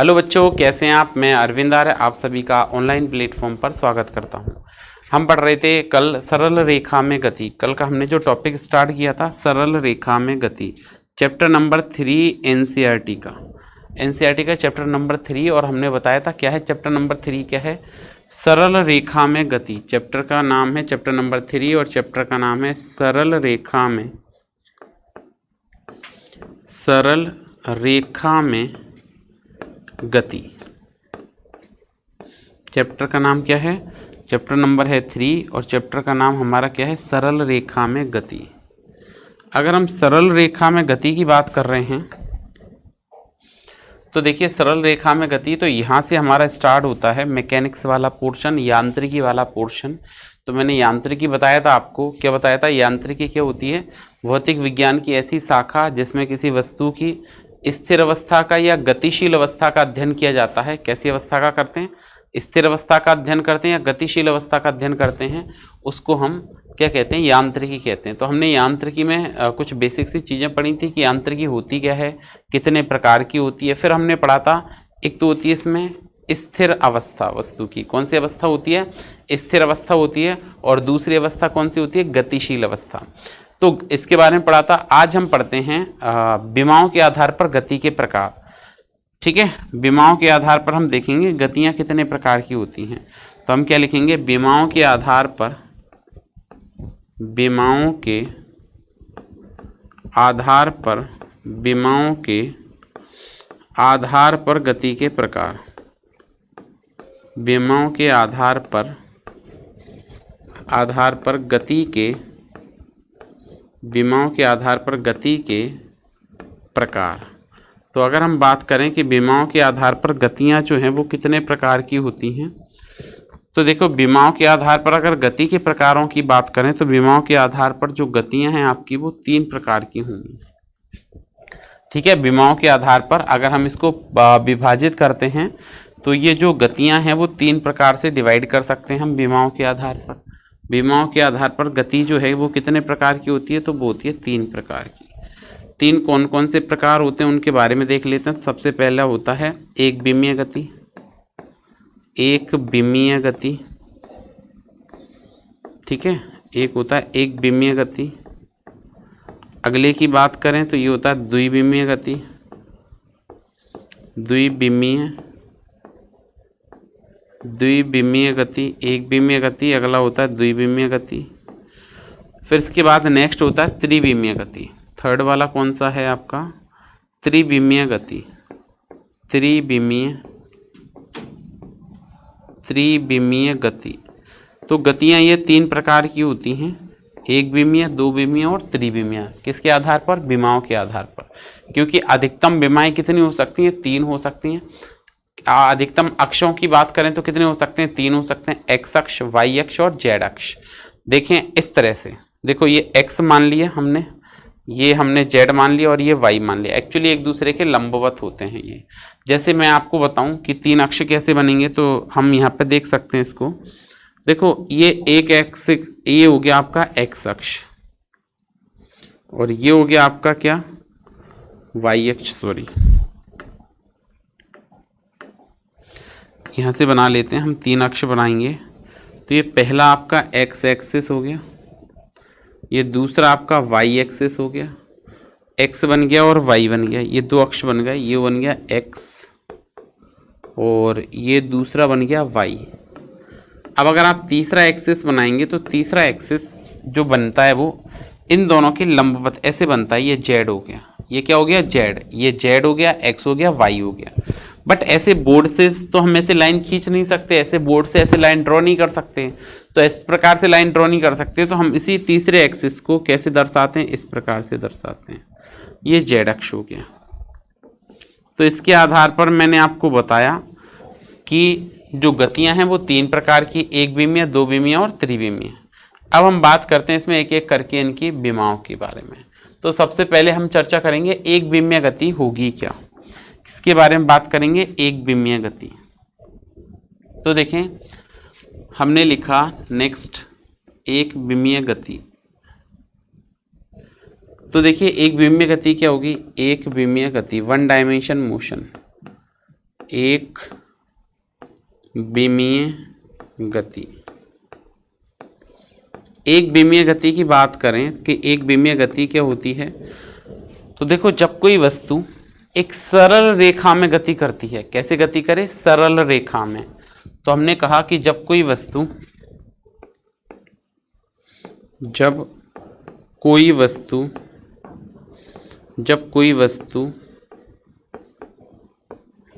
Hello बच्चों, कैसे हैं आप। मैं अरविंद आर्य आप सभी का ऑनलाइन प्लेटफॉर्म पर स्वागत करता हूं। हम पढ़ रहे थे कल सरल रेखा में गति। कल का हमने जो टॉपिक स्टार्ट किया था सरल रेखा में गति, चैप्टर नंबर 3 एनसीईआरटी का चैप्टर नंबर 3। और हमने बताया था क्या है चैप्टर नंबर 3, क्या है सरल रेखा में गति। चैप्टर का नाम है चैप्टर नंबर 3 और चैप्टर का नाम है सरल रेखा में गति। चैप्टर का नाम क्या है, चैप्टर नंबर है 3 और चैप्टर का नाम हमारा क्या है, सरल रेखा में गति। अगर हम सरल रेखा में गति की बात कर रहे हैं तो देखिए सरल रेखा में गति, तो यहाँ से हमारा स्टार्ट होता है मैकेनिक्स वाला पोर्शन, यांत्रिकी वाला पोर्शन। तो मैंने यांत्रिकी बताया था आपको, क्या बताया था, यांत्रिकी क्या होती है, भौतिक विज्ञान की ऐसी शाखा जिसमें किसी वस्तु की स्थिर अवस्था का या गतिशील अवस्था का अध्ययन किया जाता है। कैसी अवस्था का करते हैं, स्थिर अवस्था का अध्ययन करते हैं या गतिशील अवस्था का अध्ययन करते हैं, उसको हम क्या कहते हैं, यांत्रिकी कहते हैं। तो हमने यांत्रिकी में कुछ बेसिक सी चीज़ें पढ़ी थी कि यांत्रिकी होती क्या है, कितने प्रकार की होती है। फिर हमने पढ़ा था एक तो होती है इसमें स्थिर अवस्था, वस्तु की कौन सी अवस्था होती है, स्थिर अवस्था होती है, और दूसरी अवस्था कौन सी होती है, गतिशील अवस्था। तो इसके बारे में पढ़ा था। आज हम पढ़ते हैं विमाओं के आधार पर गति के प्रकार। ठीक है, विमाओं के आधार पर हम देखेंगे गतियां कितने प्रकार की होती हैं। तो हम क्या लिखेंगे, विमाओं के आधार पर गति के प्रकार। विमाओं के आधार पर गति के प्रकार। तो अगर हम बात करें कि विमाओं के आधार पर गतियां जो हैं वो कितने प्रकार की होती हैं, तो देखो विमाओं के आधार पर अगर गति के प्रकारों की बात करें तो विमाओं के आधार पर जो गतियां हैं आपकी वो 3 प्रकार की होंगी। ठीक है, विमाओं के आधार पर अगर हम इसको विभाजित करते हैं तो ये जो गतियां हैं वो 3 प्रकार से डिवाइड कर सकते हैं हम विमाओं के आधार पर। विमाओं के आधार पर गति जो है वो कितने प्रकार की होती है, तो वो होती है 3 प्रकार की। 3 कौन कौन से प्रकार होते हैं उनके बारे में देख लेते हैं। सबसे पहला होता है एक विमीय गति। ठीक है, एक होता है एक विमीय गति। अगले की बात करें तो ये होता है द्विविमीय गति। द्विविमीय गति, एक विमीय गति, अगला होता है द्विविमीय गति। फिर इसके बाद नेक्स्ट होता है त्रिविमीय गति। थर्ड वाला कौन सा है आपका, त्रिविमीय गति। त्रिविमीय गति। तो गतियां ये 3 प्रकार की होती हैं, एक विमीय, 2 विमीय और त्रिविमीय। किसके आधार पर, विमाओं के आधार पर। क्योंकि अधिकतम विमाएं कितनी हो सकती हैं, 3 हो सकती हैं। अधिकतम अक्षों की बात करें तो कितने हो सकते हैं, 3 हो सकते हैं, एक्स अक्ष, वाई अक्ष और जेड अक्ष। देखें इस तरह से, देखो ये एक्स मान लिया हमने, ये हमने जेड मान लिया और ये वाई मान लिया। एक्चुअली एक दूसरे के लंबवत होते हैं ये। जैसे मैं आपको बताऊं कि 3 अक्ष कैसे बनेंगे, तो हम यहाँ पे देख सकते हैं इसको। देखो ये एक एक्स, ये हो गया आपका एक्स अक्ष और ये हो गया आपका क्या, वाई अक्ष। सॉरी, यहाँ से बना लेते हैं हम, 3 अक्ष बनाएंगे। तो ये पहला आपका एक्स एक्सिस हो गया, ये दूसरा आपका वाई एक्सिस हो गया, एक्स बन गया और वाई बन गया, ये 2 अक्ष बन गए, ये बन गया एक्स और ये दूसरा बन गया वाई। अब अगर आप तीसरा एक्सिस बनाएंगे तो तीसरा एक्सिस जो बनता है वो इन दोनों के लंबवत ऐसे बनता है। ये जेड हो गया, ये क्या हो गया, जेड, ये जेड हो गया, एक्स हो गया, वाई हो गया। बट ऐसे बोर्ड से तो हम ऐसे लाइन खींच नहीं सकते, ऐसे बोर्ड से ऐसे लाइन ड्रॉ नहीं कर सकते। तो इस प्रकार से लाइन ड्रॉ नहीं कर सकते, तो हम इसी तीसरे एक्सिस को कैसे दर्शाते हैं, इस प्रकार से दर्शाते हैं। ये जेड अक्ष हो गया। तो इसके आधार पर मैंने आपको बताया कि जो गतियां हैं वो 3 प्रकार की, एक विमीय, 2 विमीय और त्रिविमीय। अब हम बात करते हैं इसमें एक एक करके इनकी विमाओं के बारे में। तो सबसे पहले हम चर्चा करेंगे एक विमीय गति होगी क्या, किसके बारे में बात करेंगे, एक विमीय गति। तो देखें हमने लिखा नेक्स्ट एक विमीय गति। तो देखिए एक विमीय गति क्या होगी, एक विमीय गति, 1 डायमेंशन मोशन। एक विमीय गति। एक विमीय गति की बात करें कि एक विमीय गति क्या होती है, तो देखो जब कोई वस्तु एक सरल रेखा में गति करती है, कैसे गति करे, सरल रेखा में। तो हमने कहा कि जब कोई वस्तु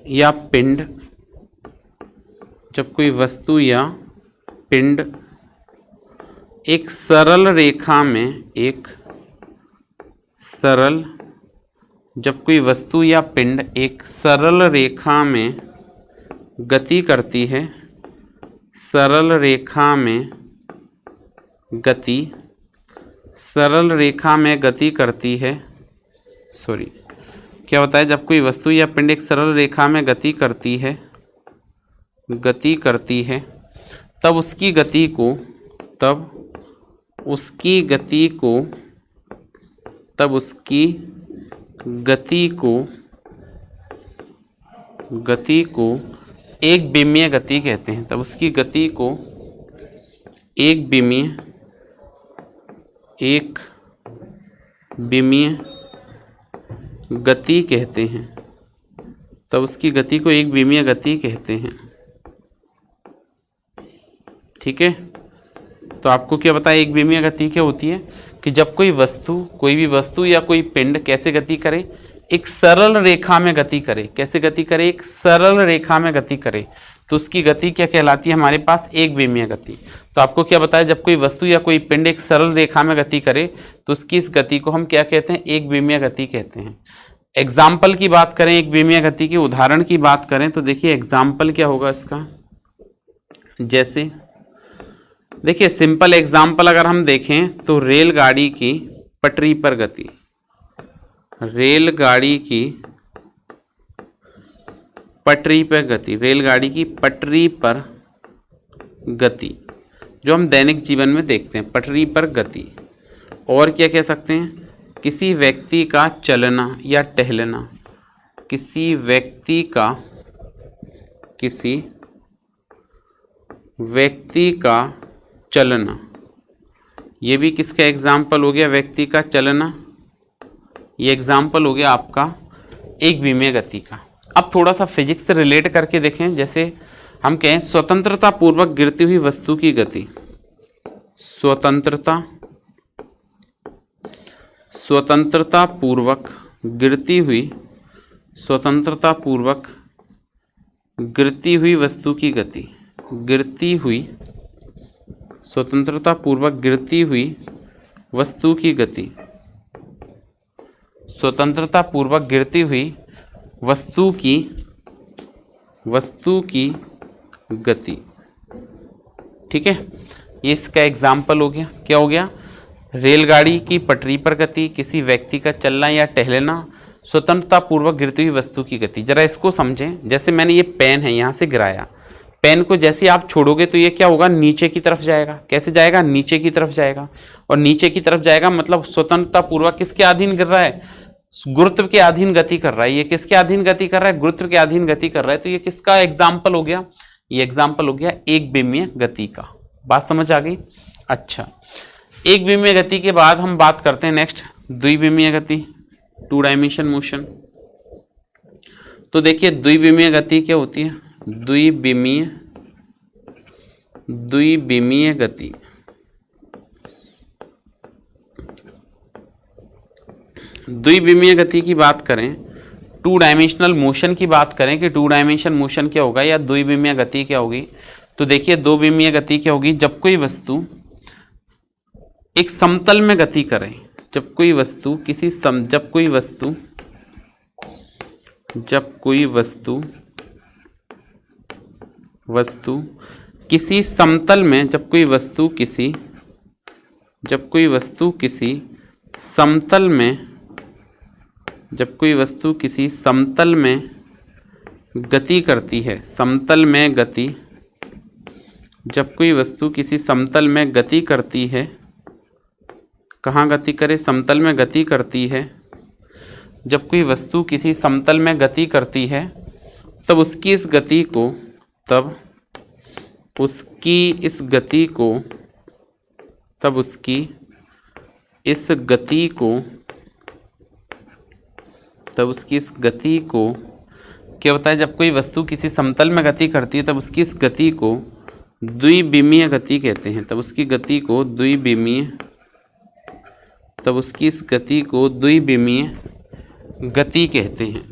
या पिंड, जब कोई वस्तु या पिंड एक सरल रेखा में, जब कोई वस्तु या पिंड एक सरल रेखा में गति करती है, सरल रेखा में गति करती है, क्या होता है, जब कोई वस्तु या पिंड एक सरल रेखा में गति करती है, तब उसकी गति को एक विमीय गति कहते हैं। तब उसकी गति को एक विमीय गति कहते हैं। तब उसकी गति को एक विमीय गति कहते हैं। ठीक है, तो आपको क्या पता है एक विमीय गति क्या होती है, कि जब कोई भी वस्तु या कोई पिंड कैसे गति करे, एक सरल रेखा में गति करे। कैसे गति करे, एक सरल रेखा में गति करे, तो उसकी गति क्या कहलाती है हमारे पास, एक विमीय गति। तो आपको क्या बताया, जब कोई वस्तु या कोई पिंड एक सरल रेखा में गति करे तो उसकी इस गति को हम क्या कहते हैं, एक विमीय गति कहते हैं। एग्जाम्पल की बात करें, एक विमीय गति के उदाहरण की बात करें, तो देखिए एग्जाम्पल क्या होगा इसका। जैसे देखिए सिंपल एग्जाम्पल अगर हम देखें तो रेलगाड़ी की पटरी पर गति, रेलगाड़ी की पटरी पर गति, जो हम दैनिक जीवन में देखते हैं, पटरी पर गति। और क्या कह सकते हैं, किसी व्यक्ति का चलना या टहलना, किसी व्यक्ति का चलना, ये भी किसका एग्जाम्पल हो गया, व्यक्ति का चलना। ये एग्जाम्पल हो गया आपका एक विमीय गति का। अब थोड़ा सा फिजिक्स से रिलेट करके देखें। जैसे हम कहें स्वतंत्रता पूर्वक गिरती हुई वस्तु की गति, स्वतंत्रता पूर्वक गिरती हुई वस्तु की गति, स्वतंत्रता पूर्वक गिरती हुई वस्तु की गति, स्वतंत्रता पूर्वक गिरती हुई वस्तु की गति। ठीक है, ये इसका एग्जाम्पल हो गया। क्या हो गया, रेलगाड़ी की पटरी पर गति, किसी व्यक्ति का चलना या टहलना, स्वतंत्रता पूर्वक गिरती हुई वस्तु की गति। जरा इसको समझें। जैसे मैंने ये पेन है यहाँ से गिराया, पेन को जैसे आप छोड़ोगे तो ये क्या होगा, नीचे की तरफ जाएगा। कैसे जाएगा, नीचे की तरफ जाएगा। और नीचे की तरफ जाएगा मतलब स्वतंत्रता पूर्वक किसके अधीन गिर रहा है, गुरुत्व के अधीन गति कर रहा है। ये किसके अधीन गति कर रहा है, गुरुत्व के अधीन गति कर रहा है। तो ये किसका एग्जाम्पल हो गया, ये एग्जाम्पल हो गया एक विमीय गति का। बात समझ आ गई। अच्छा, एक विमीय गति के बाद हम बात करते हैं नेक्स्ट द्विविमीय गति, 2 डायमेंशन मोशन। तो देखिए द्विविमीय गति क्या होती है, द्विविमीय गति। द्विविमीय गति की बात करें, 2 डायमेंशनल मोशन की बात करें कि 2 डायमेंशन मोशन क्या होगा या द्विविमीय गति क्या होगी। तो देखिए 2 विमीय गति क्या होगी, जब कोई वस्तु एक समतल में गति करे, जब कोई वस्तु किसी जब कोई वस्तु किसी समतल में, जब कोई वस्तु किसी समतल में गति करती है, समतल में गति, जब कोई वस्तु किसी समतल में गति करती है, कहाँ गति करे, समतल में गति करती है। जब कोई वस्तु किसी समतल में गति करती है तब उसकी इस गति को तब उसकी इस गति को तब उसकी इस गति को तब उसकी इस गति को क्या होता है, जब कोई वस्तु किसी समतल में गति करती है तब उसकी इस गति को द्विविमीय गति कहते हैं। तब उसकी गति को द्विविमीय तब उसकी इस गति को द्विविमीय गति कहते हैं।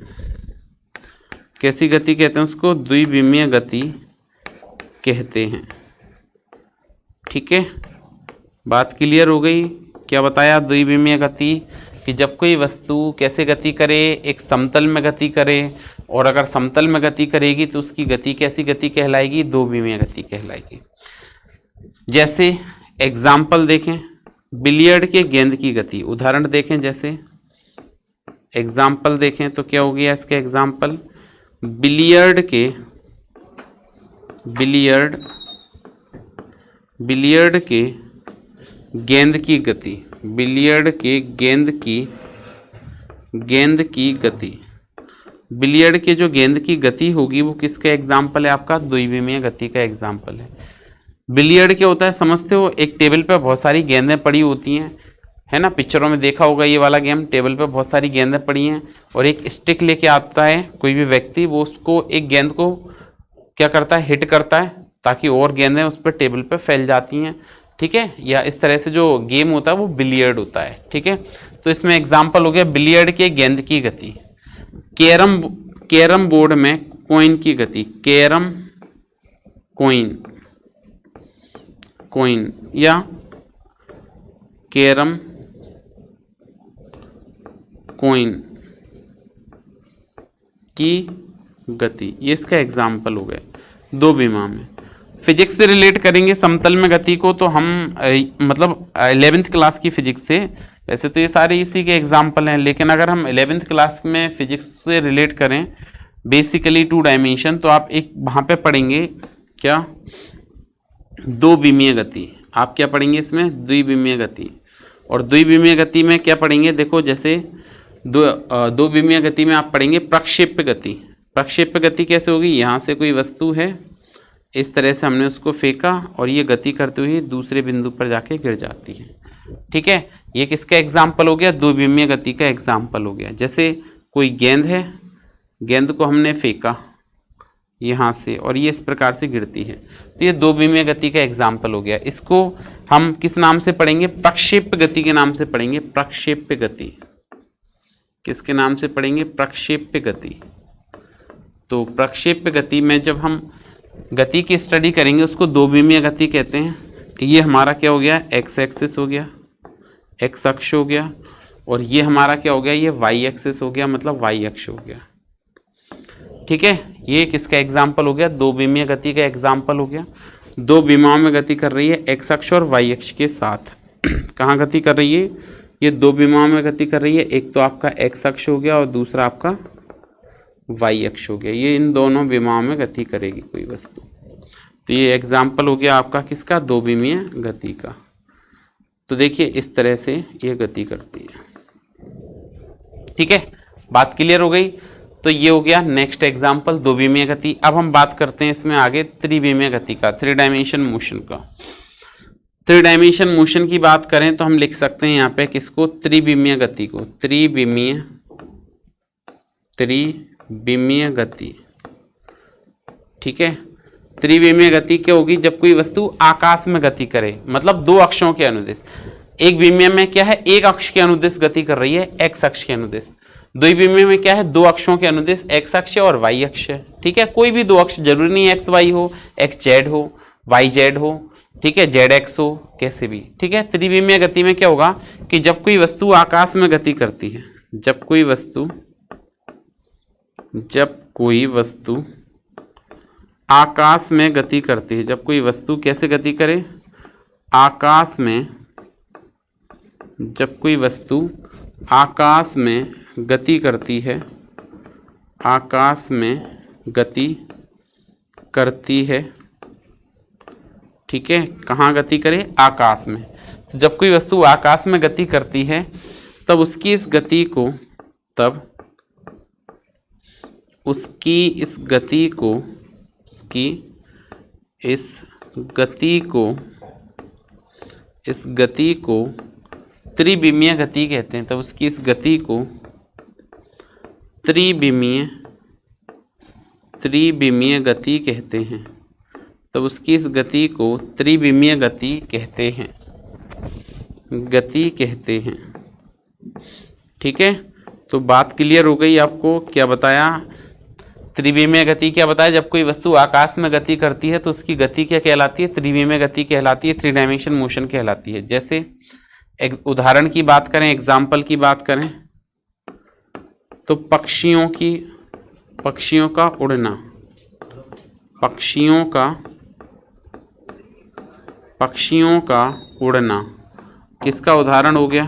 कैसी गति कहते हैं उसको? द्विविमीय गति कहते हैं। ठीक है, बात क्लियर हो गई? क्या बताया? द्विविमीय गति, कि जब कोई वस्तु कैसे गति करे, एक समतल में गति करे, और अगर समतल में गति करेगी तो उसकी गति कैसी गति कहलाएगी? द्विविमीय गति कहलाएगी। जैसे एग्जाम्पल देखें, बिलियर्ड के गेंद की गति, उदाहरण देखें। जैसे एग्जाम्पल देखें तो क्या हो गया इसके एग्जाम्पल? बिलियर्ड के गेंद की गति, बिलियर्ड के गेंद की गति, बिलियर्ड के जो गेंद की गति होगी वो किसका एग्जाम्पल है? आपका द्विविमीय गति का एग्जाम्पल है। बिलियर्ड क्या होता है समझते हो? एक टेबल पे बहुत सारी गेंदें पड़ी होती हैं, है ना, पिक्चरों में देखा होगा ये वाला गेम। टेबल पे बहुत सारी गेंदें पड़ी हैं और एक स्टिक लेके आता है कोई भी व्यक्ति, वो उसको एक गेंद को क्या करता है? हिट करता है, ताकि और गेंदें उस पर टेबल पे फैल जाती हैं। ठीक है, या इस तरह से जो गेम होता है वो बिलियर्ड होता है। ठीक है, तो इसमें एग्जाम्पल हो गया बिलियर्ड के गेंद की गति। कैरम बोर्ड में कॉइन की गति, कैरम कॉइन या कैरम कॉइन की गति, ये इसका एग्जाम्पल हो गया द्विविमीय में। फिजिक्स से रिलेट करेंगे समतल में गति को तो हम मतलब 11th क्लास की फिजिक्स से, वैसे तो ये सारे इसी के एग्जाम्पल हैं, लेकिन अगर हम 11th क्लास में फिजिक्स से रिलेट करें बेसिकली 2 डायमेंशन, तो आप एक वहाँ पे पढ़ेंगे क्या? द्विविमीय गति। आप क्या पढ़ेंगे इसमें? द्विविमीय गति। और द्विविमीय गति में क्या पढ़ेंगे? देखो, जैसे द्विविमीय गति में आप पढ़ेंगे प्रक्षेप्य गति। प्रक्षेप्य गति कैसे होगी? यहाँ से कोई वस्तु है, इस तरह से हमने उसको फेंका और ये गति करते हुए दूसरे बिंदु पर जाके गिर जाती है। ठीक है, ये किसका एग्जाम्पल हो गया? द्विविमीय गति का एग्जाम्पल हो गया। जैसे कोई गेंद है, गेंद को हमने फेंका यहाँ से और ये इस प्रकार से गिरती है, तो ये द्विविमीय गति का एग्जाम्पल हो गया। इसको हम किस नाम से पढ़ेंगे? प्रक्षेप्य गति के नाम से पढ़ेंगे। प्रक्षेप्य गति किसके नाम से पढ़ेंगे? प्रक्षेप्य गति। तो प्रक्षेप्य गति में जब हम गति की स्टडी करेंगे उसको द्विविमीय गति कहते हैं। ये हमारा क्या हो गया? एक्स एक्सिस हो गया, एक्स अक्ष हो गया, और ये हमारा क्या हो गया? ये वाई एक्सिस हो गया, मतलब वाई अक्ष हो गया। ठीक है, ये किसका एग्जाम्पल हो गया? द्विविमीय गति का एग्जाम्पल हो गया। दो विमाओं में गति कर रही है एक्स अक्ष और वाई अक्ष के साथ। कहाँ गति कर रही है? ये दो विमाओं में गति कर रही है। एक तो आपका एक्स अक्ष हो गया और दूसरा आपका वाई अक्ष हो गया। ये इन दोनों विमाओं में गति करेगी कोई वस्तु। तो ये एग्जाम्पल हो गया आपका किसका? द्विविमीय गति का। तो देखिए इस तरह से ये गति करती है। ठीक है, बात क्लियर हो गई। तो ये हो गया नेक्स्ट एग्जाम्पल द्विविमीय गति। अब हम बात करते हैं इसमें आगे त्रिविमीय गति का, 3 डायमेंशन मोशन का। 3 डायमेंशन मोशन की बात करें तो हम लिख सकते हैं यहाँ पे किसको? त्रिविमीय गति को। त्रिविमीय गति। ठीक है, त्रिविमीय गति क्या होगी? जब कोई वस्तु आकाश में गति करे, मतलब 2 अक्षों के अनुदिश। एक विमीय में क्या है? एक अक्ष के अनुदिश गति कर रही है, एक्स अक्ष के अनुदिश। द्विविमीय में क्या है? 2 अक्षों के अनुदिश, एक्स अक्ष और वाई अक्ष है। ठीक है, कोई भी 2 अक्ष, जरूरी नहीं एक्स वाई हो, एक्स जेड हो, वाई जेड हो, ठीक है, जेड एक्स हो, कैसे भी। ठीक है, त्रिविमीय गति में क्या होगा कि जब कोई वस्तु आकाश में गति करती है, जब कोई वस्तु आकाश में गति करती है, जब कोई वस्तु कैसे गति करे? आकाश में। जब कोई वस्तु आकाश में गति करती है, आकाश में गति करती है, ठीक है, कहाँ गति करे? आकाश में। तो जब कोई वस्तु आकाश में गति करती है तब उसकी इस गति को उसकी इस गति को त्रिविमीय गति कहते हैं। तब उसकी इस गति को त्रिविमीय गति कहते हैं। तब उसकी इस गति को त्रिविमीय गति कहते हैं। ठीक है, तो बात क्लियर हो गई आपको। क्या बताया? त्रिविमीय गति क्या बताया? जब कोई वस्तु आकाश में गति करती है तो उसकी गति क्या कहलाती है? त्रिविमीय गति कहलाती है, 3 डायमेंशन मोशन कहलाती है। जैसे उदाहरण की बात करें, एग्जाम्पल की बात करें तो पक्षियों का उड़ना, पक्षियों का उड़ना किसका उदाहरण हो गया?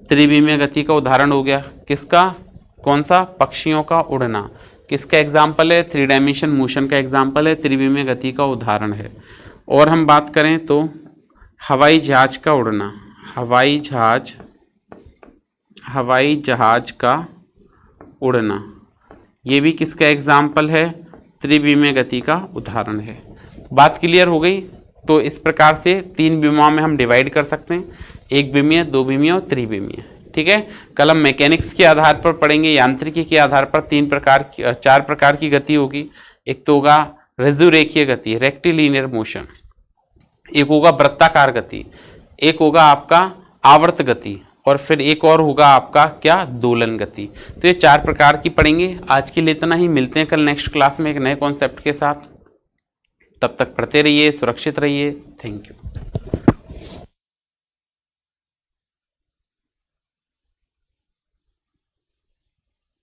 त्रिविमीय गति का उदाहरण हो गया। किसका? कौन सा? पक्षियों का उड़ना। किसका एग्जाम्पल है? 3 डायमेंशन मोशन का एग्जाम्पल है, त्रिविमीय गति का उदाहरण है। और हम बात करें तो हवाई जहाज का उड़ना, हवाई जहाज का उड़ना, ये भी किसका एग्जाम्पल है? त्रिविमीय गति का उदाहरण है। बात क्लियर हो गई। तो इस प्रकार से 3 विमाओं में हम डिवाइड कर सकते हैं, 1 विमीय, 2 विमीय और त्रिविमीय। ठीक है, कल हम मैकेनिक्स के आधार पर पढ़ेंगे, यांत्रिकी के आधार पर 4 प्रकार की गति होगी। एक तो होगा रज्जुरेखीय गति, रेक्टिलिनियर मोशन, एक होगा वृत्ताकार गति, एक होगा आपका आवर्त गति, और फिर एक और होगा आपका क्या? दोलन गति। तो ये 4 प्रकार की पढ़ेंगे। आज के लिए इतना ही, मिलते हैं कल नेक्स्ट क्लास में एक नए कॉन्सेप्ट के साथ। तब तक पढ़ते रहिए, सुरक्षित रहिए। Thank you.